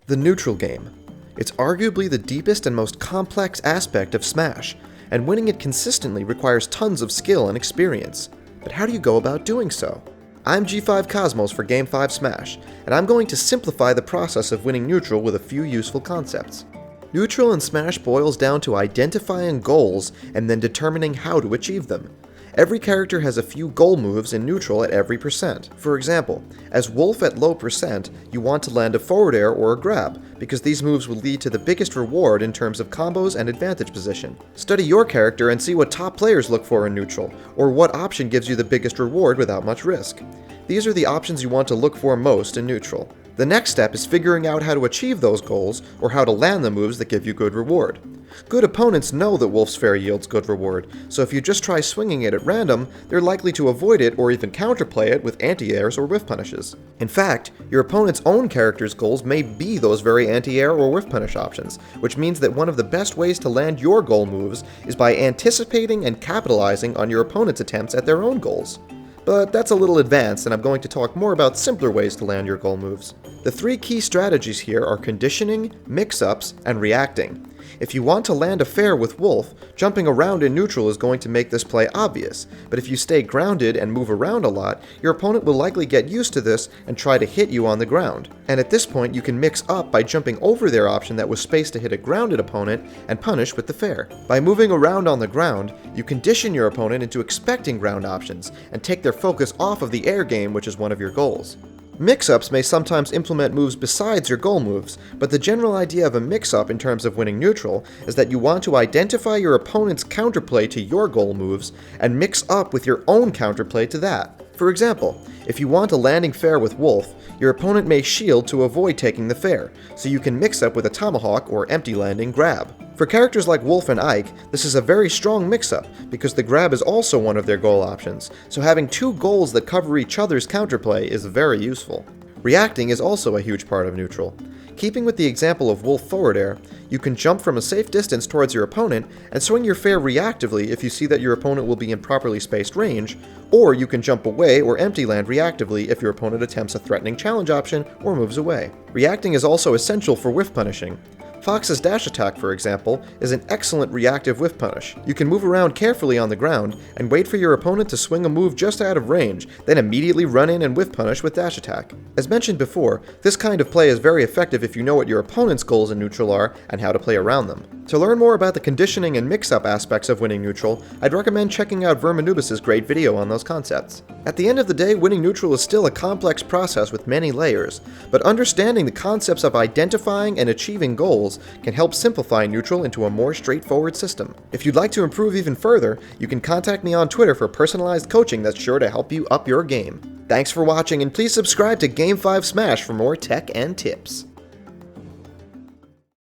The neutral game. It's arguably the deepest and most complex aspect of Smash, and winning it consistently requires tons of skill and experience. But how do you go about doing so? I'm G5 Cosmos for Game 5 Smash, and I'm going to simplify the process of winning neutral with a few useful concepts. Neutral in Smash boils down to identifying goals and then determining how to achieve them. Every character has a few goal moves in neutral at every percent. For example, as Wolf at low percent, you want to land a forward air or a grab, because these moves will lead to the biggest reward in terms of combos and advantage position. Study your character and see what top players look for in neutral, or what option gives you the biggest reward without much risk. These are the options you want to look for most in neutral. The next step is figuring out how to achieve those goals, or how to land the moves that give you good reward. Good opponents know that Wolf's Fair yields good reward, so if you just try swinging it at random, they're likely to avoid it or even counterplay it with anti-airs or whiff punishes. In fact, your opponent's own character's goals may be those very anti-air or whiff punish options, which means that one of the best ways to land your goal moves is by anticipating and capitalizing on your opponent's attempts at their own goals. But that's a little advanced, and I'm going to talk more about simpler ways to land your goal moves. The three key strategies here are conditioning, mix-ups, and reacting. If you want to land a fair with Wolf, jumping around in neutral is going to make this play obvious, but if you stay grounded and move around a lot, your opponent will likely get used to this and try to hit you on the ground. And at this point, you can mix up by jumping over their option that was spaced to hit a grounded opponent and punish with the fair. By moving around on the ground, you condition your opponent into expecting ground options and take their focus off of the air game, which is one of your goals. Mix-ups may sometimes implement moves besides your goal moves, but the general idea of a mix-up in terms of winning neutral is that you want to identify your opponent's counterplay to your goal moves and mix up with your own counterplay to that. For example, if you want a landing fair with Wolf, your opponent may shield to avoid taking the fair, so you can mix up with a tomahawk or empty landing grab. For characters like Wolf and Ike, this is a very strong mix-up, because the grab is also one of their goal options, so having two goals that cover each other's counterplay is very useful. Reacting is also a huge part of neutral. Keeping with the example of Wolf forward air, you can jump from a safe distance towards your opponent and swing your fair reactively if you see that your opponent will be in properly spaced range, or you can jump away or empty land reactively if your opponent attempts a threatening challenge option or moves away. Reacting is also essential for whiff punishing. Fox's dash attack, for example, is an excellent reactive whiff punish. You can move around carefully on the ground and wait for your opponent to swing a move just out of range, then immediately run in and whiff punish with dash attack. As mentioned before, this kind of play is very effective if you know what your opponent's goals in neutral are and how to play around them. To learn more about the conditioning and mix-up aspects of winning neutral, I'd recommend checking out Verminubus' great video on those concepts. At the end of the day, winning neutral is still a complex process with many layers, but understanding the concepts of identifying and achieving goals can help simplify neutral into a more straightforward system. If you'd like to improve even further, you can contact me on Twitter for personalized coaching that's sure to help you up your game. Thanks for watching, and please subscribe to Game 5 Smash for more tech and tips.